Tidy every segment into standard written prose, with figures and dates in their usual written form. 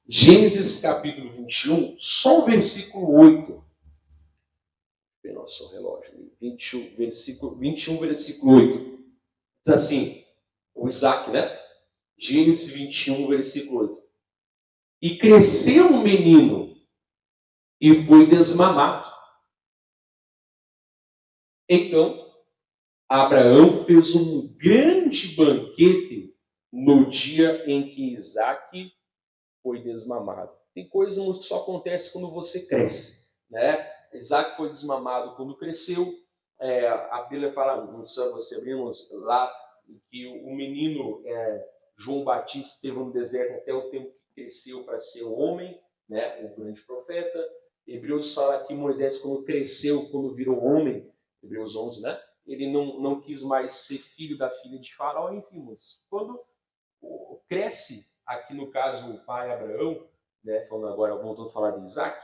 Gênesis capítulo 21, só o versículo 8. Vê nosso relógio. 21, versículo 8. Diz assim, o Isaac, né? Gênesis 21, versículo 8. E cresceu o menino e foi desmamado. Então, Abraão fez um grande banquete no dia em que Isaac foi desmamado. Tem coisas que só acontece quando você cresce, né? Isaac foi desmamado quando cresceu. A Bíblia fala, não sei, você abrimos lá, que o menino João Batista esteve no deserto até o tempo que cresceu para ser um homem, né? Um grande profeta. Hebreus fala que Moisés, quando cresceu, quando virou homem, Hebreus 11, né? Ele não quis mais ser filho da filha de Faraó, enfim, mas quando cresce, aqui no caso o pai Abraão, né, falando agora, voltando a falar de Isaac,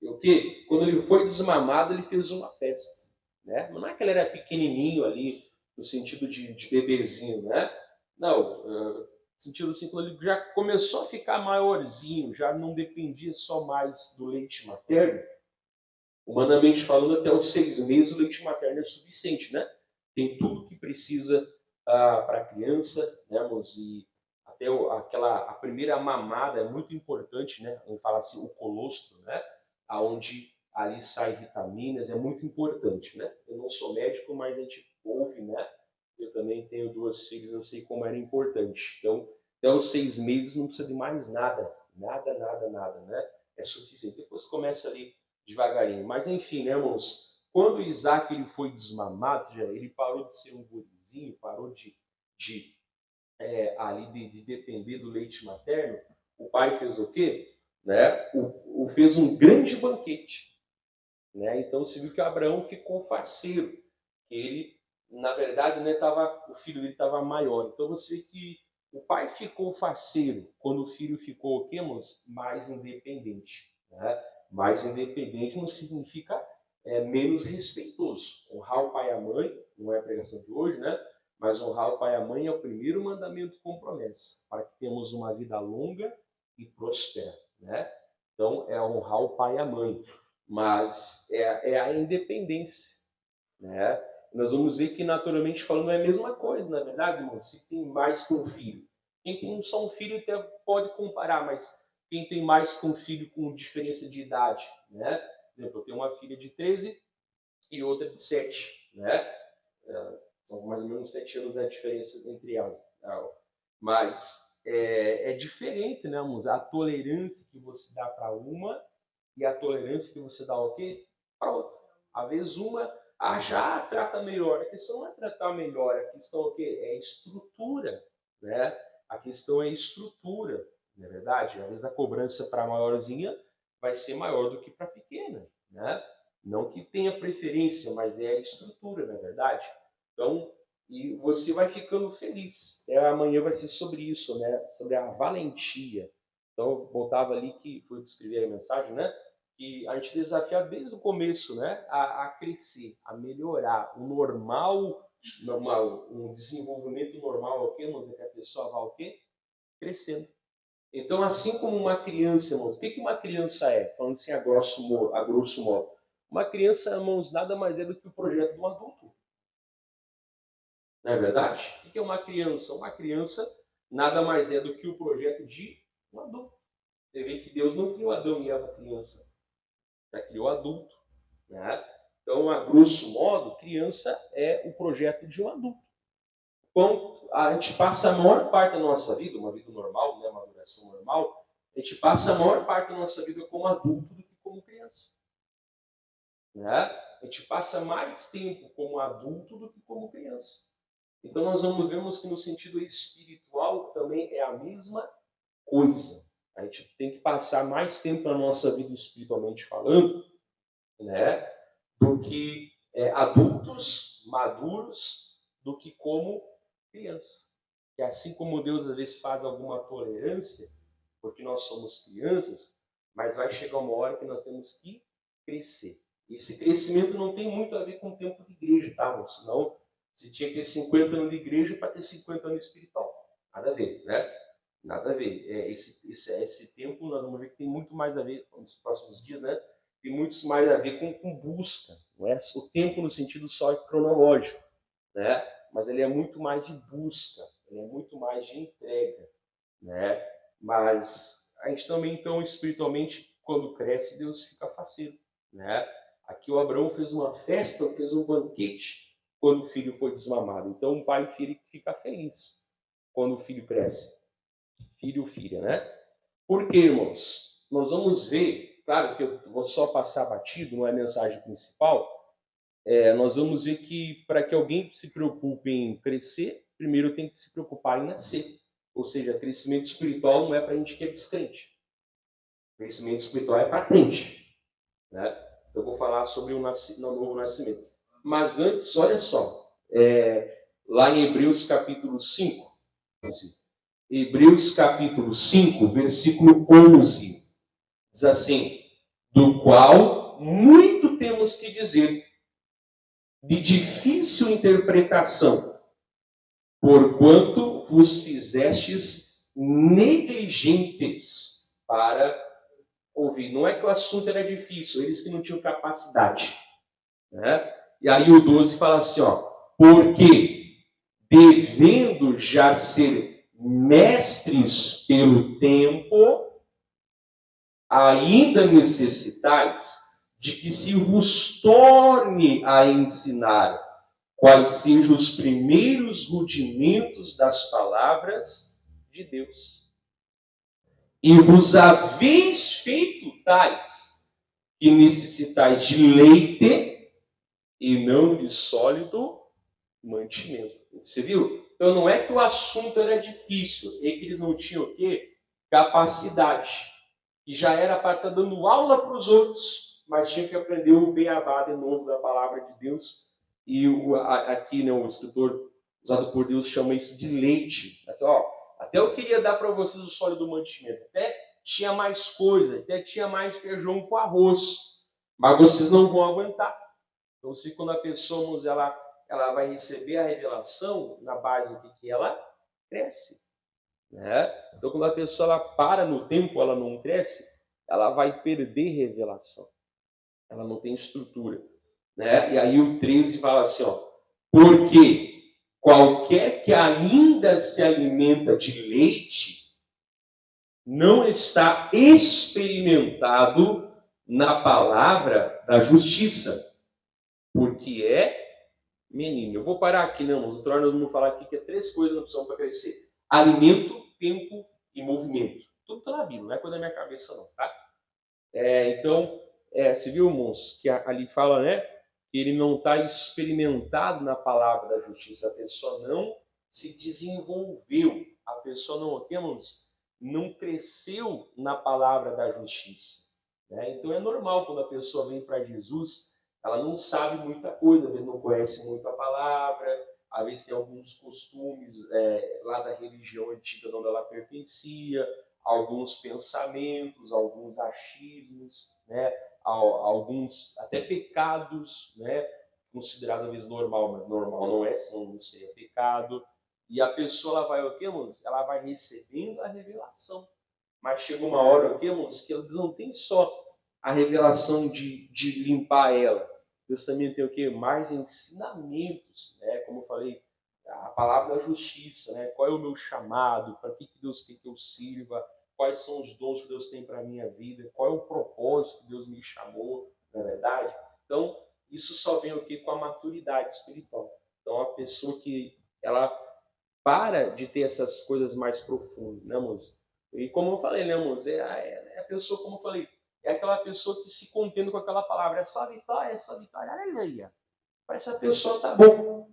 o que? Quando ele foi desmamado, ele fez uma festa. Né? Não é que ele era pequenininho ali, no sentido de bebezinho, né? Não, no sentido assim, quando ele já começou a ficar maiorzinho, já não dependia só mais do leite materno, humanamente falando, até os 6 meses o leite materno é suficiente, né? Tem tudo que precisa para a criança, né, e até a primeira mamada é muito importante, né? A gente fala assim, o colostro, né? Aonde ali sai vitaminas, é muito importante, né? Eu não sou médico, mas a gente ouve, né? Eu também tenho 2 filhas, eu sei como era importante. Então, até os 6 meses não precisa de mais nada, nada, né? É suficiente. Depois começa ali devagarinho. Mas enfim, né, irmãos? Quando Isaac ele foi desmamado, ele parou de ser um gurizinho, parou de depender do leite materno. O pai fez o quê? Né? Fez um grande banquete. Né? Então se viu que Abraão ficou faceiro. Ele, na verdade, né, o filho dele estava maior. Então você vê que o pai ficou faceiro quando o filho ficou o quê, irmãos? Mais independente. Né? Mais independente não significa menos respeitoso. Honrar o pai e a mãe, não é a pregação de hoje, né? Mas honrar o pai e a mãe é o primeiro mandamento com promessa, para que tenhamos uma vida longa e próspera. Né? Então, é honrar o pai e a mãe. Mas é a independência. Né? Nós vamos ver que, naturalmente falando, é a mesma coisa, na verdade, irmão? Se tem mais que um filho. Quem tem só um filho até pode comparar, mas quem tem mais que um filho com diferença de idade, né? Por exemplo, eu tenho uma filha de 13 e outra de 7, né? São mais ou menos 7 anos a diferença entre elas. Mas é diferente, né, irmãos? A tolerância que você dá para uma e a tolerância que você dá o quê? Para outra. Às vezes uma já trata melhor. A questão não é tratar melhor, a questão é o quê? É estrutura, né? A questão é estrutura, não é verdade? Às vezes a cobrança para a maiorzinha vai ser maior do que para a pequena, né? Não que tenha preferência, mas é a estrutura, não é verdade? Então, e você vai ficando feliz. Amanhã vai ser sobre isso, né? Sobre a valentia. Então, eu botava ali que foi descrever a mensagem, né? Que a gente desafia desde o começo, né? A crescer, a melhorar. O normal, um desenvolvimento normal, o quê, irmãos? É que a pessoa vai o quê? Crescendo. Então, assim como uma criança, irmãos, o que uma criança é? Falando assim a grosso modo. Uma criança, irmãos, nada mais é do que o projeto de um adulto. Não é verdade? O que é uma criança? Uma criança nada mais é do que o projeto de um adulto. Você vê que Deus não criou Adão e Eva criança, já criou adulto. Né? Então, a grosso modo, criança é o projeto de um adulto. Então, a gente passa a maior parte da nossa vida, uma vida normal, né, uma duração normal, a gente passa a maior parte da nossa vida como adulto do que como criança. Né? A gente passa mais tempo como adulto do que como criança. Então, nós vemos que no sentido espiritual também é a mesma coisa. A gente tem que passar mais tempo na nossa vida espiritualmente falando, né, do que adultos maduros, do que como criança. E assim como Deus às vezes faz alguma tolerância, porque nós somos crianças, mas vai chegar uma hora que nós temos que crescer. E esse crescimento não tem muito a ver com o tempo de igreja, tá? Senão você tinha que ter 50 anos de igreja para ter 50 anos espiritual. Nada a ver, né? Nada a ver. Esse tempo, nós vamos ver que tem muito mais a ver, nos próximos dias, né? Tem muito mais a ver com busca. Não é o tempo no sentido só cronológico, né? Mas ele é muito mais de busca, ele é muito mais de entrega, né? Mas a gente também, então, espiritualmente, quando cresce, Deus fica faceiro, né? Aqui o Abraão fez uma festa, fez um banquete quando o filho foi desmamado. Então, o pai e o filho fica feliz quando o filho cresce. Filho ou filha, né? Por quê, irmãos? Nós vamos ver, claro que eu vou só passar batido, não é a mensagem principal. Nós vamos ver que para que alguém se preocupe em crescer, primeiro tem que se preocupar em nascer. Ou seja, crescimento espiritual não é para a gente que é descrente. Crescimento espiritual é para crente, né? Eu vou falar sobre o novo nascimento. Mas antes, olha só, lá em Hebreus capítulo 5, Hebreus capítulo 5, versículo 11, diz assim: do qual muito temos que dizer, de difícil interpretação, porquanto vos fizestes negligentes para ouvir. Não é que o assunto era difícil, eles que não tinham capacidade, né? E aí o 12 fala assim, ó, porque devendo já ser mestres pelo tempo, ainda necessitais de que se vos torne a ensinar quais sejam os primeiros rudimentos das palavras de Deus. E vos haveis feito tais que necessitais de leite e não de sólido mantimento. Você viu? Então não é que o assunto era difícil, é que eles não tinham o quê? Capacidade. E já era para estar dando aula para os outros, mas tinha que aprender o beabá de novo da palavra de Deus. E aqui, né, o escritor usado por Deus chama isso de leite. Assim, ó, até eu queria dar para vocês o sólido mantimento, até tinha mais coisa, até tinha mais feijão com arroz, mas vocês não vão aguentar. Então, se quando a pessoa ela vai receber a revelação na base do que ela cresce, né? Então, quando a pessoa ela para no tempo, ela não cresce, ela vai perder revelação. Ela não tem estrutura, né? E aí o 13 fala assim, ó, porque qualquer que ainda se alimenta de leite não está experimentado na palavra da justiça, porque é menino. Eu vou parar aqui, não, mas o nós vamos falar aqui que é 3 coisas que precisamos para crescer: alimento, tempo e movimento. Tudo está na Bíblia, não é coisa da minha cabeça, não, tá? Então, você viu, irmãos, que ali fala, né, que ele não está experimentado na palavra da justiça. A pessoa não se desenvolveu. A pessoa não, irmãos, não cresceu na palavra da justiça, né? Então, é normal quando a pessoa vem para Jesus, ela não sabe muita coisa, às vezes não conhece muito a palavra, às vezes tem alguns costumes lá da religião antiga onde ela pertencia, alguns pensamentos, alguns achismos, né? Alguns até pecados, né? Considerado às vezes normal, mas normal não é, senão não seria pecado. E a pessoa ela vai o quê, irmãos? Ela vai recebendo a revelação. Mas chega uma hora, o quê, irmãos? Que ela não tem só a revelação de limpar ela. Deus também tem o quê? Mais ensinamentos, né? Como eu falei, a palavra da justiça, né? Qual é o meu chamado? Para que Deus quer que eu sirva? Quais são os dons que Deus tem para a minha vida? Qual é o propósito que Deus me chamou, na verdade? Então, isso só vem o quê? Com a maturidade espiritual. Então, a pessoa que ela para de ter essas coisas mais profundas, né, moço? E como eu falei, né, moço? É a pessoa, como eu falei, é aquela pessoa que se contendo com aquela palavra. É só vitória, aleluia. Parece que a pessoa tá bom,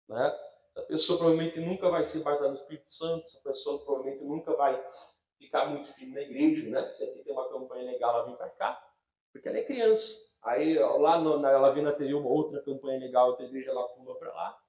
né? Essa pessoa provavelmente nunca vai ser batizada no Espírito Santo, essa pessoa provavelmente nunca vai ficar muito firme na igreja, né? Se aqui tem uma campanha legal, ela vem para cá, porque ela é criança. Aí lá ela vê na TV uma outra campanha legal, outra igreja, ela pula para lá,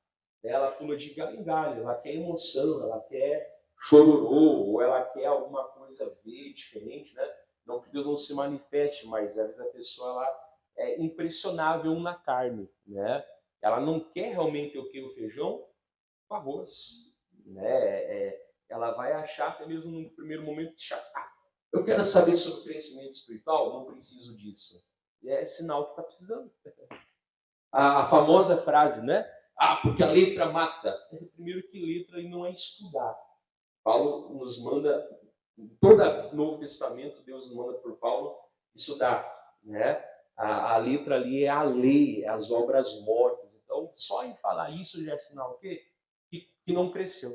né? Ela pula de galho em galho, ela quer emoção, ela quer chororô, ou ela quer alguma coisa ver diferente, né? Não que Deus não se manifeste, mas às vezes a pessoa ela é impressionável na carne, né? Ela não quer realmente o que? O feijão com arroz, né? ela vai achar, até mesmo no primeiro momento, eu quero saber sobre crescimento espiritual, não preciso disso. E é sinal que está precisando. A famosa frase, né? Porque a letra mata. Primeiro que letra não é estudar. Paulo nos manda, em todo o Novo Testamento, Deus nos manda por Paulo estudar, né? A letra ali é a lei, é as obras mortas. Então, só em falar isso já é sinal que não cresceu.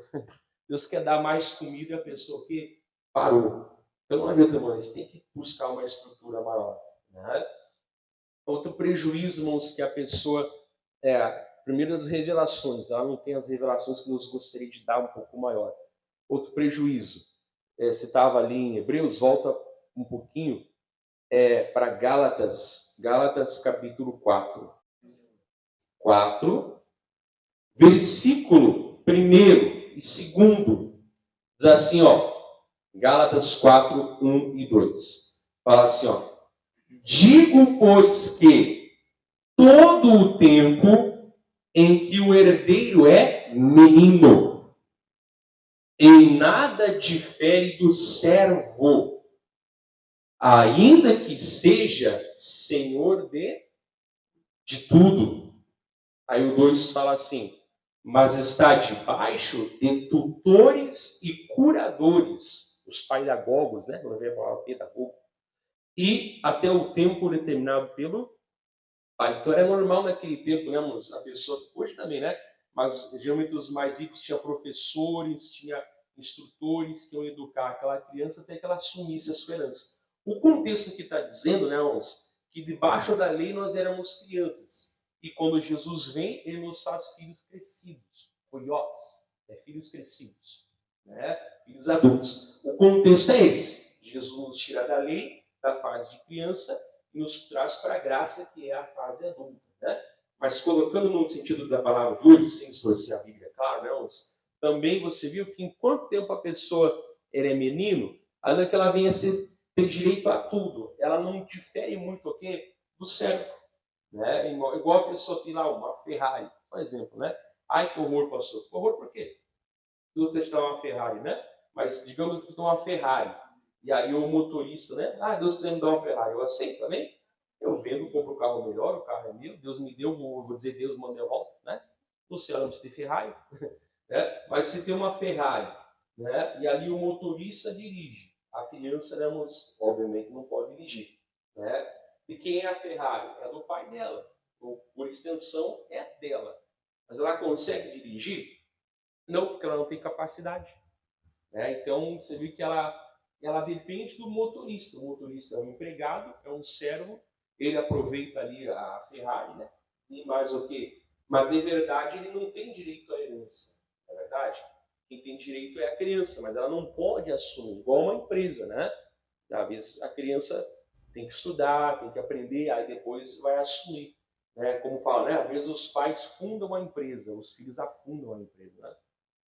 Deus quer dar mais comida e a pessoa que parou. Então, não adianta, a gente tem que buscar uma estrutura maior, né? Outro prejuízo, irmãos, que a pessoa primeiro as revelações, ela não tem as revelações que nos gostaria de dar um pouco maior. Outro prejuízo, você estava ali em Hebreus, volta um pouquinho para Gálatas capítulo 4. 4, versículo 1 e 2, diz assim, Gálatas 4, 1 e 2. Fala assim, digo, pois, que todo o tempo em que o herdeiro é menino, em nada difere do servo, ainda que seja senhor de tudo. Aí o 2 fala assim, mas está debaixo de tutores e curadores, os pedagogos, né? Não é falar pedagogo, e até o tempo determinado pelo Pai. Então era normal naquele tempo, né, a pessoa, hoje também, né? Mas geralmente os mais ricos tinha professores, tinha instrutores que iam educar aquela criança até que ela assumisse a sua herança. O contexto que está dizendo, né, irmãos, que debaixo da lei nós éramos crianças. E quando Jesus vem, ele nos faz filhos crescidos, filhos, filhos crescidos, né? Filhos adultos. O contexto é esse. Jesus nos tira da lei, da fase de criança, e nos traz para a graça, que é a fase adulta, né? Mas colocando no sentido da palavra de hoje, sem distorcer a Bíblia, claro, né? Também você viu que enquanto tempo a pessoa é menino, ainda que ela venha ter direito a tudo, ela não difere muito do servo, né? Igual a pessoa tem lá uma Ferrari, por exemplo, né? Ai, que horror, pastor. Que horror por quê? Se você te dá uma Ferrari, né? Mas digamos que você dá uma Ferrari, e aí o motorista, né? Deus quiser me dar uma Ferrari, eu aceito também. Eu vendo, compro o carro melhor, o carro é meu, Deus me deu, vou dizer Deus mandou eu volto, né? No céu não precisa ter Ferrari, né? Mas se tem uma Ferrari, né? E ali o motorista dirige, a criança, né, obviamente não pode dirigir, né? E quem é a Ferrari? É do pai dela, ou por extensão é dela. Mas ela consegue dirigir? Não, porque ela não tem capacidade, né? Então você vê que ela depende do motorista. O motorista é um empregado, é um servo, ele aproveita ali a Ferrari, né? E mais o quê? Mas de verdade ele não tem direito à herança, não é verdade? Quem tem direito é a criança, mas ela não pode assumir, igual uma empresa, né? Às vezes a criança tem que estudar, tem que aprender, aí depois vai assumir, né? Como fala, né? Às vezes os pais fundam uma empresa, os filhos afundam a empresa, né?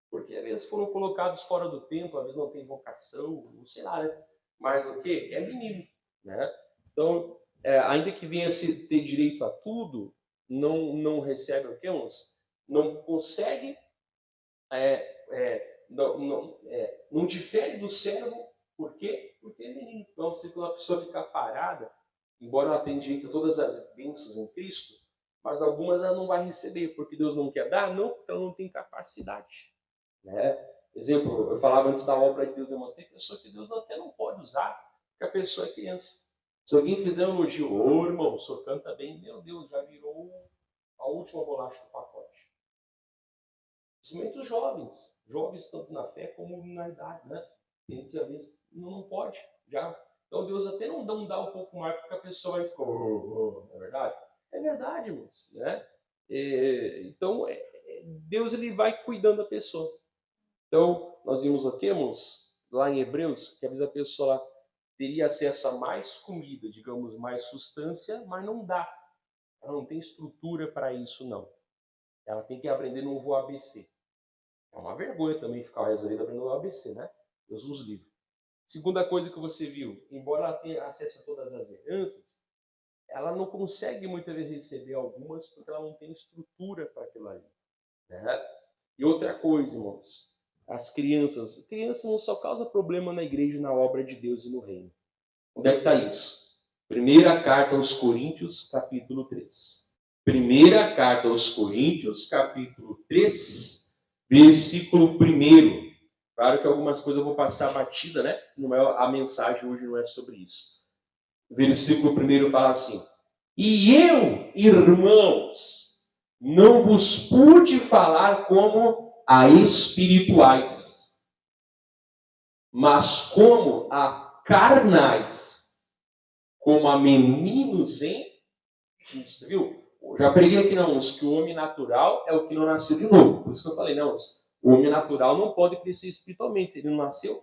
Porque às vezes foram colocados fora do tempo, às vezes não tem vocação, não sei lá, né? Mas o quê? É menino, né? Então, ainda que venha se ter direito a tudo, não recebe o quê, uns? Não consegue, não difere do servo, por quê? Porque é menino. Então, se a pessoa ficar parada, embora ela tenha direito a todas as bênçãos em Cristo, mas algumas ela não vai receber, porque Deus não quer dar? Não, porque ela não tem capacidade. Né? Exemplo, eu falava antes da obra de Deus, demonstrei pessoa que Deus até não pode usar, porque a pessoa é criança. Se alguém fizer um elogio, irmão, o senhor canta bem, meu Deus, já virou a última bolacha do pacote. Principalmente os jovens tanto na fé como na idade, né? Tem que, às vezes, não pode. Já. Então Deus até não dá um pouco mais, porque a pessoa vai ficar, não é verdade? É verdade, irmãos, né? Então, Deus ele vai cuidando da pessoa. Então, nós vimos aqui, irmãos, lá em Hebreus, que às vezes a pessoa lá teria acesso a mais comida, digamos, mais substância, mas não dá. Ela não tem estrutura para isso, não. Ela tem que aprender novo ABC. É uma vergonha também ficar rezando aprendendo o ABC, né? Deus nos livre. Segunda coisa que você viu, embora ela tenha acesso a todas as heranças, ela não consegue muitas vezes receber algumas porque ela não tem estrutura para aquilo ali. Né? E outra coisa, irmãos, As crianças. Crianças não só causam problema na igreja, na obra de Deus e no reino. Onde é que está isso? Primeira carta aos Coríntios, capítulo 3. Primeira carta aos Coríntios, capítulo 3, versículo 1. Claro que algumas coisas eu vou passar batida, né? Não é, a mensagem hoje não é sobre isso. O versículo 1 fala assim: E eu, irmãos, não vos pude falar como a espirituais, mas como a carnais, como a meninos em Cristo. Viu? Eu já preguei aqui, não, que o homem natural é o que não nasceu de novo. Por isso que eu falei, não, o homem natural não pode crescer espiritualmente, ele não nasceu,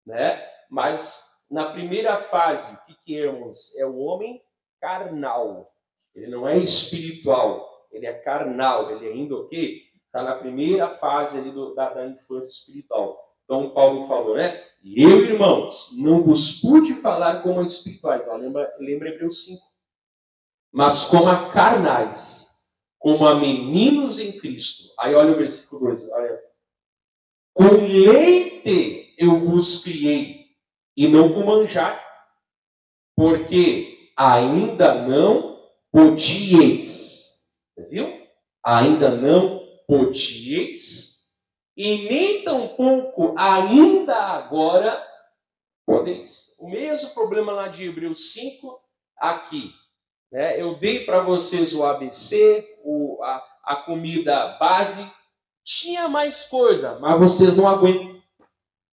né? Mas na primeira fase, o que éramos? É o homem carnal. Ele não é espiritual, ele é carnal, ele ainda o quê? Está na primeira fase ali da infância espiritual. Então Paulo falou, né? E eu, irmãos, não vos pude falar como espirituais. Ó, lembra Hebreus 5. Mas como a carnais, como a meninos em Cristo. Aí olha o versículo 2, olha. Com leite eu vos criei, e não com manjar, porque ainda não podieis. Você viu? Ainda não podieis, e nem tampouco ainda agora podeis. O mesmo problema lá de Hebreus 5, aqui. Né? Eu dei para vocês o ABC, a comida base. Tinha mais coisa, mas vocês não aguentam.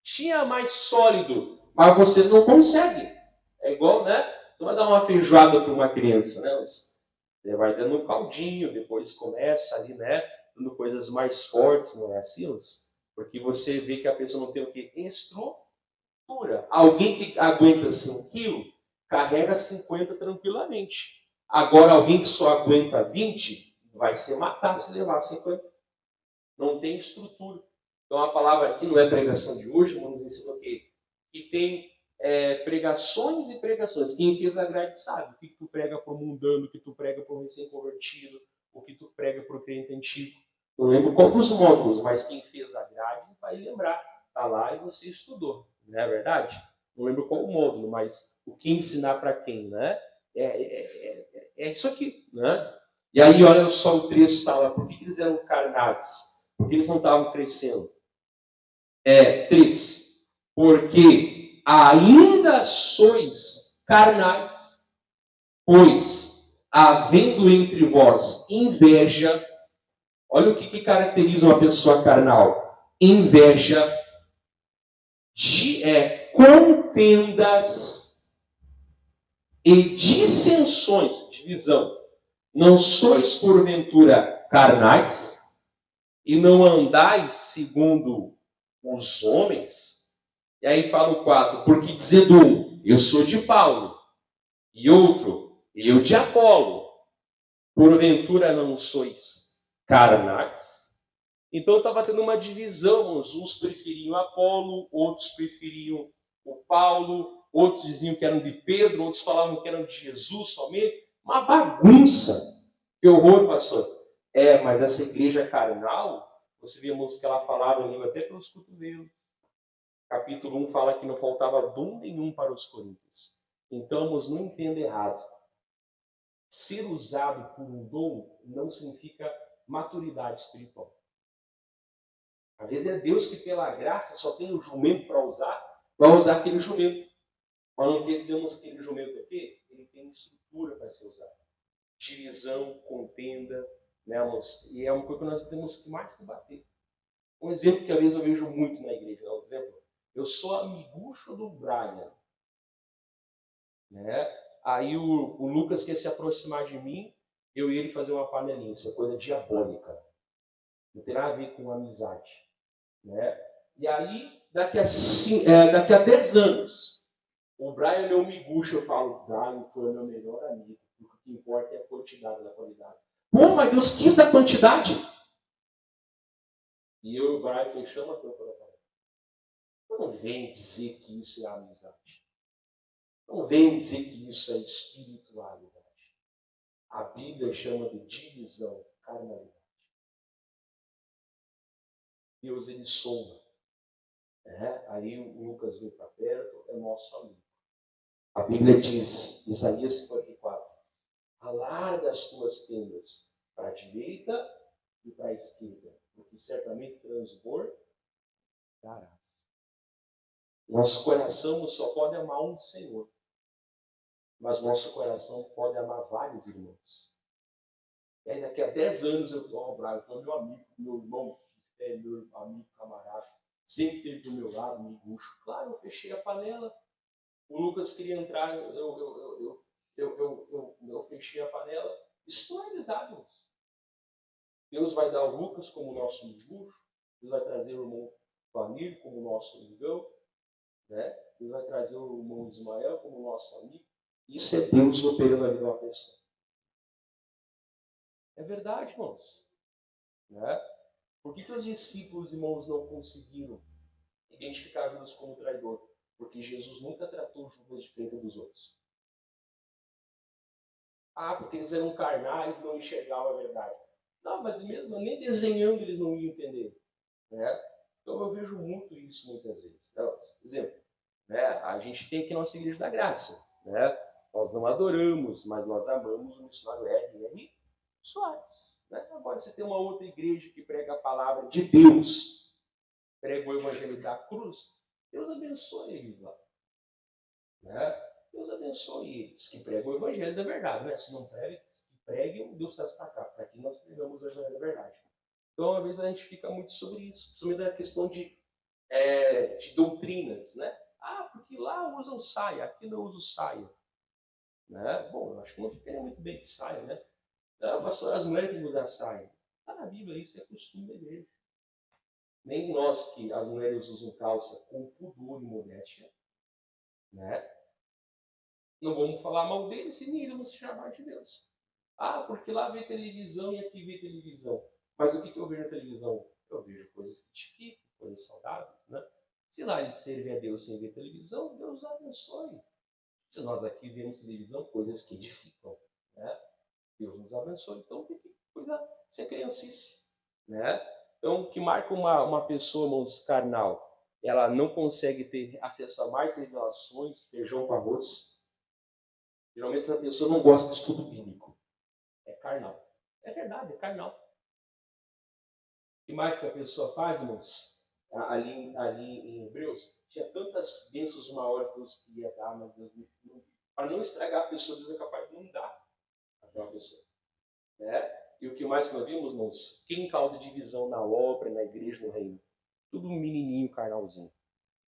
Tinha mais sólido, mas vocês não conseguem. É igual, né? Tu vai dar uma feijoada para uma criança, né? Você vai dando um caldinho, depois começa ali, né? Dando coisas mais fortes, não é assim? Porque você vê que a pessoa não tem o que? Estrutura. Alguém que aguenta 5 quilos, carrega 50 tranquilamente. Agora, alguém que só aguenta 20, vai ser matado se levar 50. Não tem estrutura. Então, a palavra aqui não é pregação de hoje, mas nos ensina o quê? Que tem pregações e pregações. Quem fez a grade sabe. O que tu prega para o mundano, o que tu prega para o recém-convertido, o que tu prega para o crente antigo. Não lembro qual dos módulos, mas quem fez a grade vai lembrar. Está lá e você estudou. Não é verdade? Não lembro qual o módulo, mas o que ensinar para quem, né? É isso aqui, né? E aí, olha só o trecho está lá. Por que eles eram carnais? Porque eles não estavam crescendo. 3. Porque ainda sois carnais, pois, havendo entre vós inveja, olha o que caracteriza uma pessoa carnal: inveja, contendas e dissensões, divisão. Não sois porventura carnais, e não andais segundo os homens? E aí fala o 4, porque dizendo um, eu sou de Paulo, e outro, eu de Apolo, porventura não sois carnais? Então estava tendo uma divisão, uns preferiam Apolo, outros preferiam o Paulo, outros diziam que eram de Pedro, outros falavam que eram de Jesus somente. Uma bagunça. Que horror, pastor. Mas essa igreja carnal, você vê a música que ela falava em língua até pelos cotovelos. Capítulo 1 fala que não faltava dom nenhum para os coríntios. Então, irmãos, não entenda errado. Ser usado por um dom não significa maturidade espiritual. Às vezes é Deus que, pela graça, só tem um jumento para usar, vai usar aquele jumento. Mas não quer dizer que aquele jumento aqui, ele tem estrutura para ser usado. Divisão, contenda, né, irmãos? E é uma coisa que nós temos que mais combater. Um exemplo que às vezes eu vejo muito na igreja, né? Um exemplo, eu sou amigucho do Brian, né? Aí o Lucas quer se aproximar de mim, eu e ele fazer uma panelinha. Isso é coisa diabólica. Não tem nada a ver com amizade, né? E aí, daqui a 10 anos, o Brian é meu miguxo, eu falo, Brian, tu é meu melhor amigo. O que importa é a quantidade da qualidade. Pô, mas Deus quis a quantidade. E eu e o Brian fechamos a tampa da parede. Não vem dizer que isso é amizade. Não vem dizer que isso é espiritualidade. A Bíblia chama de divisão, carnalidade. Deus, ele soma. Aí o Lucas vem para perto, é nosso amigo. A Bíblia diz, Isaías 54, alarga as tuas tendas para a direita e para a esquerda, porque certamente transbordarás. Nosso coração só pode amar um Senhor, mas nosso coração pode amar vários irmãos. E aí daqui a 10 anos eu estou bravo, então meu amigo, meu irmão, meu amigo, camarada, sempre esteve do meu lado, me bucho. Claro, eu fechei a panela. O Lucas queria entrar, eu fechei a panela. Isso não é amizade, irmãos. Deus vai dar o Lucas como nosso amigo, Deus vai trazer o irmão Família como nosso amigão, né? Deus vai trazer o irmão Ismael como nosso amigo. Isso é Deus operando a vida de uma pessoa. É verdade, irmãos. Né? Por que os discípulos, irmãos, não conseguiram identificar Judas como traidor? Porque Jesus nunca tratou Judas diferente dos outros. Porque eles eram carnais e não enxergavam a verdade. Não, mas mesmo nem desenhando eles não iam entender. Né? Então eu vejo muito isso muitas vezes. Então, por exemplo, né, a gente tem aqui a nossa Igreja da Graça. Né? Nós não adoramos, mas nós amamos o missionário R.R. Soares. Né? Agora você tem uma outra igreja que prega a palavra de Deus, prega o evangelho da cruz. Deus abençoe eles lá. Né? Deus abençoe eles que pregam o evangelho da verdade. Né? Se não pregam, que preguem, Deus traz para cá. Para aqui nós pregamos o evangelho da verdade. Então, às vezes, a gente fica muito sobre isso. Principalmente na questão de doutrinas. Né? Porque lá usam saia, aqui não usam saia. Né? Bom, eu acho que não ficaria muito bem de saia, né? As mulheres têm que usar saia. Está na Bíblia, isso é costume da igreja. Nem nós que as mulheres usam calça com pudor e modéstia, né? Não vamos falar mal deles e nem vamos chamar de Deus. Porque lá vê televisão e aqui vê televisão. Mas o que eu vejo na televisão? Eu vejo coisas que edificam, coisas saudáveis, né? Se lá eles servem a Deus sem ver televisão, Deus abençoe. Se nós aqui vemos televisão, coisas que edificam, né? Deus nos abençoe. Então tem que cuidar, ser criancice, né? Então, o que marca uma pessoa, irmãos, carnal, ela não consegue ter acesso a mais revelações, feijão com arroz. Geralmente essa pessoa não gosta de estudo bíblico. É carnal. É verdade, é carnal. O que mais que a pessoa faz, irmãos? Ali em Hebreus, tinha tantas bênçãos maiores que Deus queria dar, mas Deus não. Para não estragar a pessoa, Deus é capaz de não dar aquela pessoa. Né? E o que mais nós vimos, irmãos? Quem causa divisão na obra, na igreja, no reino? Tudo um menininho carnalzinho.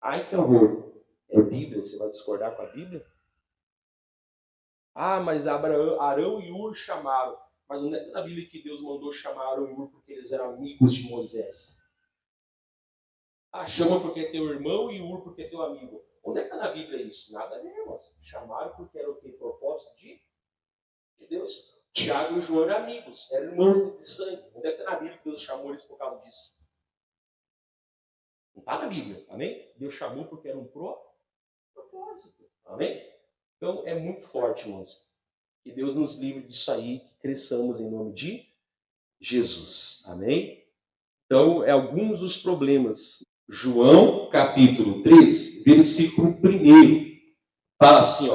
Ai, que horror! É Bíblia, você vai discordar com a Bíblia? Mas Arão e Ur chamaram. Mas não é na Bíblia que Deus mandou chamar Arão e Ur porque eles eram amigos de Moisés? Chama porque é teu irmão e Ur porque é teu amigo. Onde é que está na Bíblia isso? Nada a ver, irmãos. Chamaram porque era o que? Propósito de Deus. Tiago e João eram amigos, eram irmãos de sangue. Onde é que está na Bíblia que Deus chamou eles por causa disso? Não está na Bíblia, amém? Deus chamou porque era um propósito, amém? Então é muito forte, irmãos. Que Deus nos livre disso aí, que cresçamos em nome de Jesus, amém? Então, alguns dos problemas. João, capítulo 3, versículo 1, fala assim,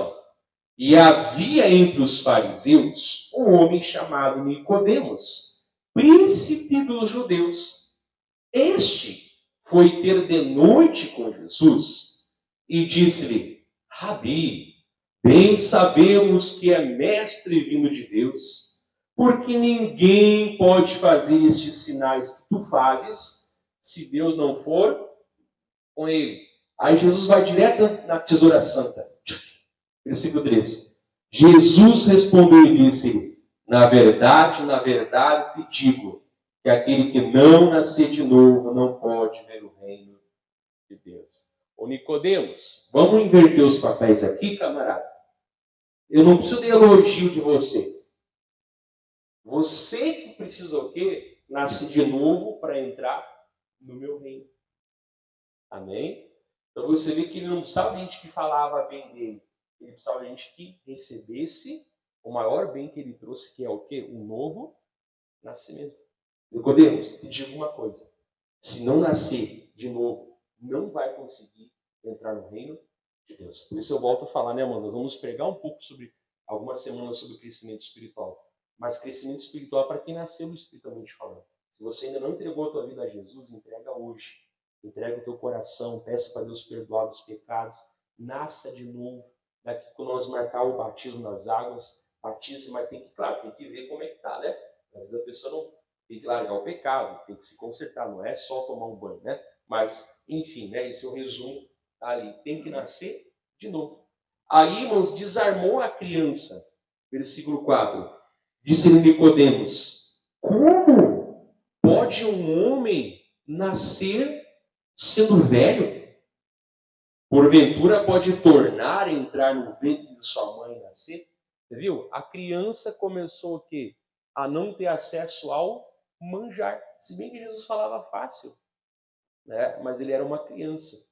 e havia entre os fariseus um homem chamado Nicodemos, príncipe dos judeus. Este foi ter de noite com Jesus e disse-lhe, Rabi, bem sabemos que é mestre vindo de Deus, porque ninguém pode fazer estes sinais que tu fazes se Deus não for com ele. Aí Jesus vai direto na tesoura santa. Versículo 3. Jesus respondeu e disse, na verdade te digo, que aquele que não nascer de novo não pode ver o reino de Deus. Ô Nicodemos, vamos inverter os papéis aqui, camarada? Eu não preciso de elogio de você. Você que precisa o quê? Nascer de novo para entrar no meu reino. Amém? Então você vê que ele não precisava de gente que falava bem dele. Ele precisava de gente que recebesse o maior bem que ele trouxe, que é o quê? Um novo nascimento. Nicodemos, te digo uma coisa. Se não nascer de novo não vai conseguir entrar no reino de Deus. Por isso eu volto a falar, né, mano? Nós vamos pregar um pouco sobre, algumas semanas sobre crescimento espiritual. Mas crescimento espiritual é para quem nasceu espiritualmente falando. Se você ainda não entregou a tua vida a Jesus, entrega hoje. Entrega o teu coração, peça para Deus perdoar os pecados, nasça de novo. Daqui quando nós marcar o batismo nas águas, batize, mas tem que, claro, tem que ver como é que tá, né? Às vezes a pessoa não tem que largar o pecado, tem que se consertar, não é só tomar um banho, né? Mas, enfim, né? Esse é o resumo ali. Tem que nascer de novo. Aí, irmãos, desarmou a criança. Versículo 4. Disse-lhe Nicodemos: como pode um homem nascer sendo velho? Porventura pode tornar a entrar no ventre de sua mãe e nascer? Você viu? A criança começou o quê? A não ter acesso ao manjar. Se bem que Jesus falava fácil, né? Mas ele era uma criança.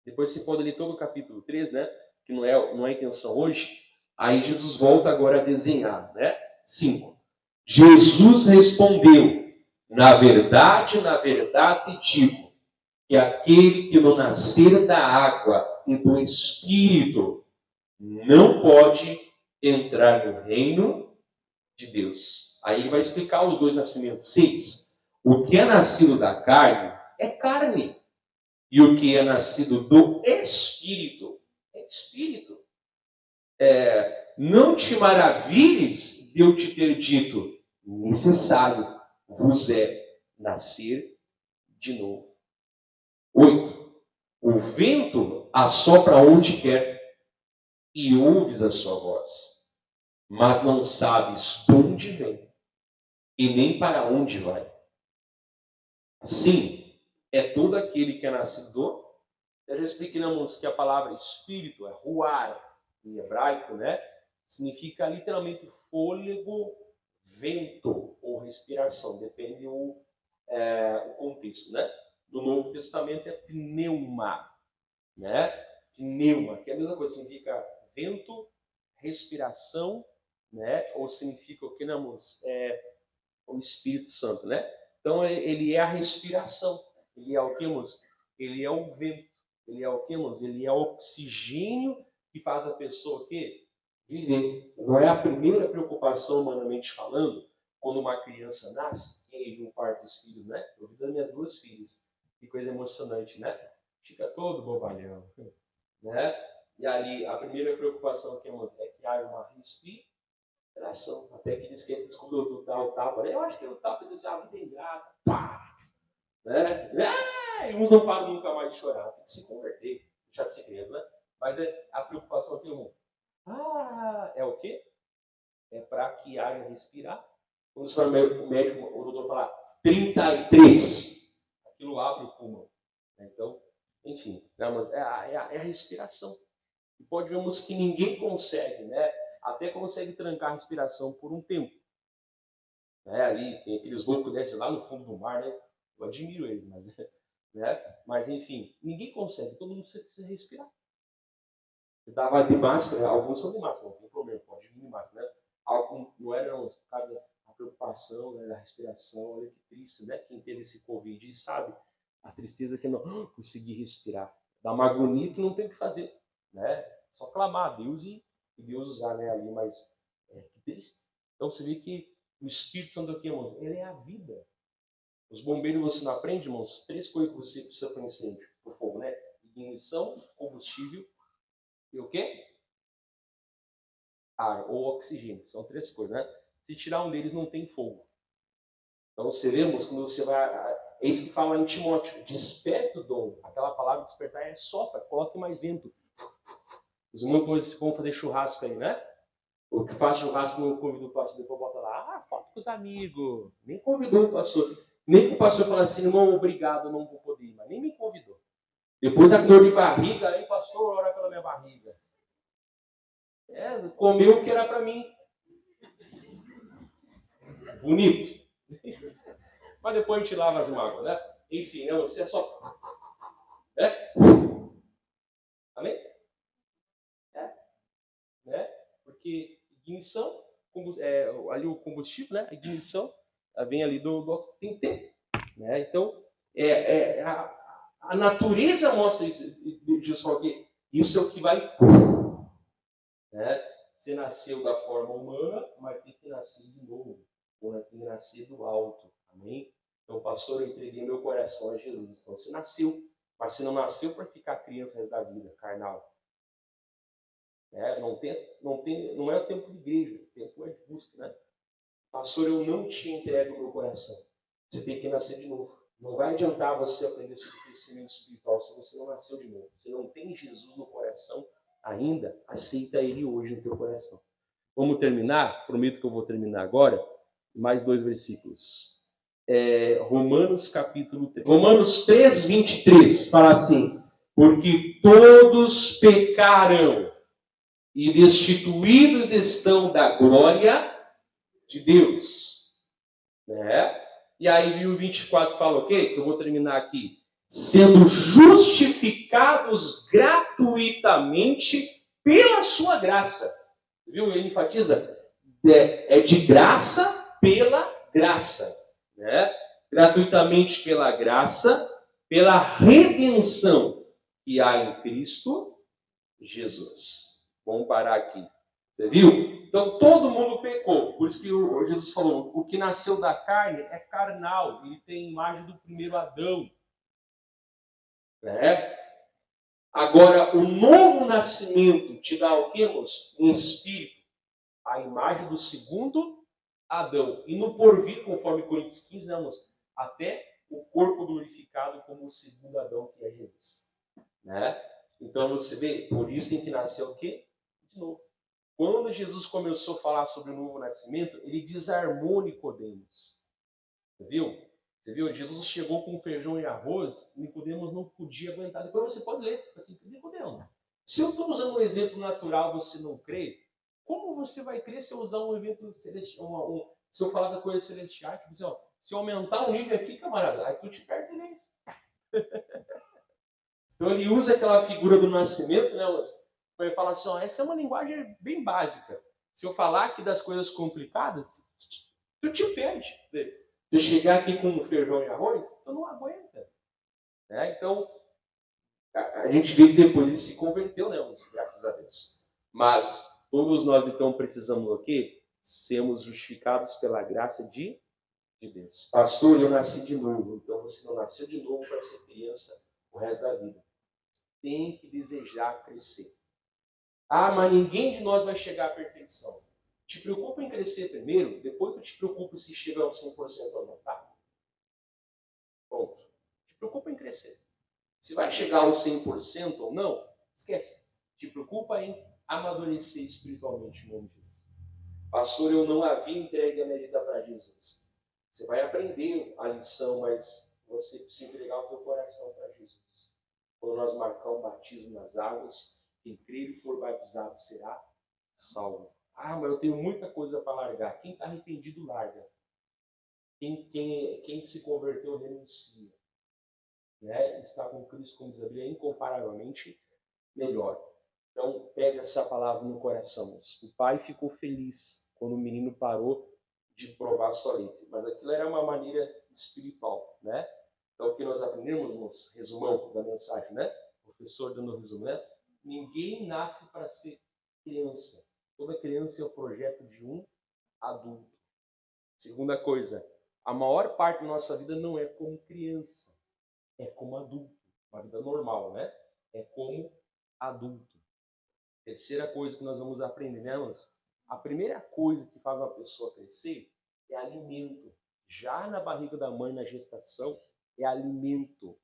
Depois você pode ler todo o capítulo 3, né? Que não é a intenção hoje. Aí Jesus volta agora a desenhar, né? 5. Jesus respondeu: na verdade te digo, que aquele que não nascer da água e do Espírito não pode entrar no reino de Deus. Aí ele vai explicar os dois nascimentos. 6. O que é nascido da carne é carne, e o que é nascido do Espírito é Espírito. Não te maravilhes de eu te ter dito, necessário vos é nascer de novo. 8. O vento assopra onde quer e ouves a sua voz, mas não sabes de onde vem e nem para onde vai. Sim, é todo aquele que é nascido do... Eu já expliquei, irmãos, que a palavra espírito é ruar, em hebraico, né? Significa literalmente fôlego, vento ou respiração, depende o contexto, né? Do Novo Testamento é pneuma, né? Pneuma, que é a mesma coisa, significa vento, respiração, né? Ou significa o que, né, irmãos? O Espírito Santo, né? Então ele é a respiração, ele é o que, irmãos? Ele é o vento, ele é o que, irmãos? Ele é o oxigênio que faz a pessoa o quê? Viver. Não é a primeira preocupação, humanamente falando, quando uma criança nasce, e no parto dos filhos, né? Eu vi das minhas duas filhas, que coisa emocionante, né? Fica todo bobalhão, né? E ali a primeira preocupação que temos é que haja uma respiração. Até que eles querem descobrir dar o tapa. Eu acho que o tapa diz a vida ingrata. Pá! Né? E uns não param nunca mais de chorar. Tem que se converter, deixar de ser criança, né? Mas a preocupação que eu... é o quê? É para que haja respirar. Quando você vai o médico, o doutor falar 33, aquilo abre o pulmão. Então, enfim, mas é a respiração. E pode vermos que ninguém consegue, né? Até consegue trancar a respiração por um tempo. Ali tem aqueles loucos que descem lá no fundo do mar, né? Eu admiro eles, mas, né? Mas enfim, ninguém consegue, todo mundo precisa respirar. Você tava de máscara, alguns são de máscara, não tem problema, pode vir de máscara, né? Alguns não eram, por causa da preocupação, né, da respiração, olha que triste, né? Quem teve esse Covid e sabe a tristeza que não conseguir respirar. Dá uma agonia que não tem o que fazer, né? Só clamar a Deus e Deus usar, né, ali, mas que triste. Então você vê que o Espírito Santo aqui, irmãos, ele é a vida. Os bombeiros você não aprende, irmãos? 3 coisas que você precisa para incêndio, por fogo, né? Ignição, combustível e o quê? Ar ou oxigênio. São 3 coisas, né? Se tirar um deles, não tem fogo. Então, seremos, quando você vai... É isso que fala em Timóteo. Desperta o dom. Aquela palavra despertar é sopra, coloque mais vento. Os muitos vão fazer churrasco aí, né? O que faz churrasco não convida o pastor, depois bota lá, foto com os amigos. Nem convidou o pastor. Nem que o pastor fala assim, irmão, obrigado, não vou poder ir, mas nem me convidou. Depois da dor de barriga, aí pastor, ora pela minha barriga. Comeu o que era para mim. Bonito. Mas depois a gente lava as mágoas, né? Enfim, né? Você é só... Amém? Né? Porque ignição, ali o combustível, né? A ignição vem ali do tem tempo. Né? Então, A natureza mostra isso. Jesus falou que isso é o que vai, né? Você nasceu da forma humana, mas tem que nascer de novo. Ou tem que nascer do alto. Amém? Então, pastor, eu entreguei meu coração a Jesus. Então, você nasceu. Mas você não nasceu para ficar criança o resto da vida, carnal. Não é o tempo de igreja, o tempo é de busca, né? Pastor, eu não te entrego o meu coração. Você tem que nascer de novo. Não vai adiantar você aprender sobre crescimento espiritual se você não nasceu de novo. Se não tem Jesus no coração ainda, aceita Ele hoje no teu coração. Vamos terminar? Prometo que eu vou terminar agora. Mais 2 versículos. Romanos capítulo 3. Romanos 3, 23 fala assim: porque todos pecaram e destituídos estão da glória de Deus. Né? E aí o 24 fala o quê? Que eu vou terminar aqui. Sendo justificados gratuitamente pela sua graça. Viu? Ele enfatiza. É de graça pela graça. Né? Gratuitamente pela graça, pela redenção que há em Cristo Jesus. Vamos parar aqui. Você viu? Então todo mundo pecou. Por isso que Jesus falou: o que nasceu da carne é carnal. Ele tem a imagem do primeiro Adão. Né? Agora, o novo nascimento te dá o que, moço? Um espírito. A imagem do segundo Adão. E no porvir, conforme Coríntios 15, né, moço? Até o corpo glorificado como o segundo Adão, que é Jesus. Né? Então você vê, por isso tem que nascer o quê? De novo. Quando Jesus começou a falar sobre o novo nascimento, ele desarmou Nicodemos. Você viu? Você viu? Jesus chegou com feijão e arroz, Nicodemos não podia aguentar. Depois você pode ler, assim, Nicodemos, se eu estou usando um exemplo natural, você não crê, como você vai crer se eu usar um evento celestial, se eu falar da coisa celestial, tipo assim, ó, se eu aumentar o nível aqui, camarada, aí tu te perde nisso. Então ele usa aquela figura do nascimento, né, para falar assim, ó, essa é uma linguagem bem básica. Se eu falar aqui das coisas complicadas, tu te perde. Se chegar aqui com feijão e arroz, tu não aguenta. Né? Então, a gente vê que depois ele se converteu, né, graças a Deus. Mas todos nós, então, precisamos o quê? Sermos justificados pela graça de Deus. Pastor, eu nasci de novo. Então, você não nasceu de novo para ser criança o resto da vida. Tem que desejar crescer. Ah, mas ninguém de nós vai chegar à perfeição. Te preocupa em crescer primeiro, depois tu te preocupa se chega ao 100% ou não, tá? Ponto. Te preocupa em crescer. Se vai chegar ao 100% ou não, esquece. Te preocupa em amadurecer espiritualmente, em nome de Jesus. Pastor, eu não havia entregue a minha vida para Jesus. Você vai aprender a lição, mas você precisa entregar o teu coração para Jesus. Quando nós marcamos o batismo nas águas, quem crer e for batizado será salvo. Ah, mas eu tenho muita coisa para largar. Quem está arrependido, larga. Quem se converteu, renuncia. Né? Está com Cristo, como diz a Bíblia, é incomparavelmente melhor. Então, pega essa palavra no coração. O pai ficou feliz quando o menino parou de provar só leite. Mas aquilo era uma maneira espiritual. Né? Então, o que nós aprendemos no resumão da mensagem, né? O professor dando o resumo, né? Ninguém nasce para ser criança. Toda criança é o projeto de um adulto. Segunda coisa, a maior parte da nossa vida não é como criança, é como adulto. Uma vida normal, né? É como adulto. Terceira coisa que nós vamos aprender, né, Lance? A primeira coisa que faz uma pessoa crescer é alimento. Já na barriga da mãe, na gestação, é alimento.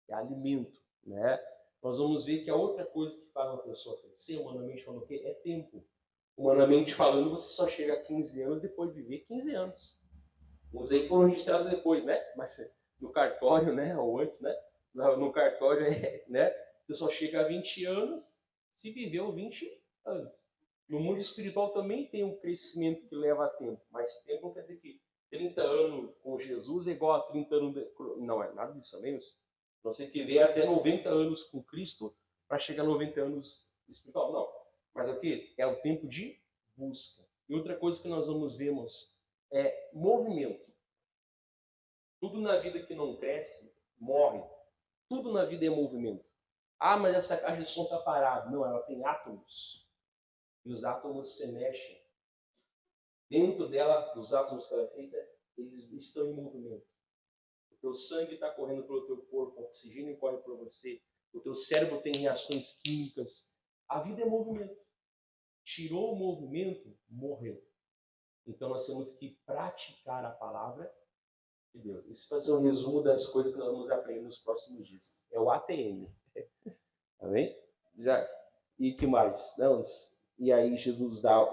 É alimento, né? Nós vamos ver que a outra coisa que faz uma pessoa crescer, humanamente falando o quê? É tempo. Humanamente falando, você só chega a 15 anos depois de viver 15 anos. Uns aí foram registrados depois, né? Mas no cartório, né? Ou antes, né? No cartório, né? Você só chega a 20 anos se viveu 20 anos. No mundo espiritual também tem um crescimento que leva tempo. Mas tempo não quer dizer que 30 anos com Jesus é igual a 30 anos... Não, é nada disso também. Você querer até 90 anos com Cristo para chegar a 90 anos espiritual. Não. Mas é o quê? É o tempo de busca. E outra coisa que nós vamos vermos é movimento. Tudo na vida que não cresce, morre. Tudo na vida é movimento. Ah, mas essa caixa de som está parada. Não, ela tem átomos. E os átomos se mexem. Dentro dela, os átomos que ela é feita, eles estão em movimento. O teu sangue está correndo pelo teu corpo, o oxigênio corre por você, o teu cérebro tem reações químicas. A vida é movimento. Tirou o movimento, morreu. Então nós temos que praticar a palavra de Deus. Isso vai ser um resumo das coisas que nós vamos aprender nos próximos dias. É o ATM. Tá bem? Já. E que mais? Não, e aí Jesus dá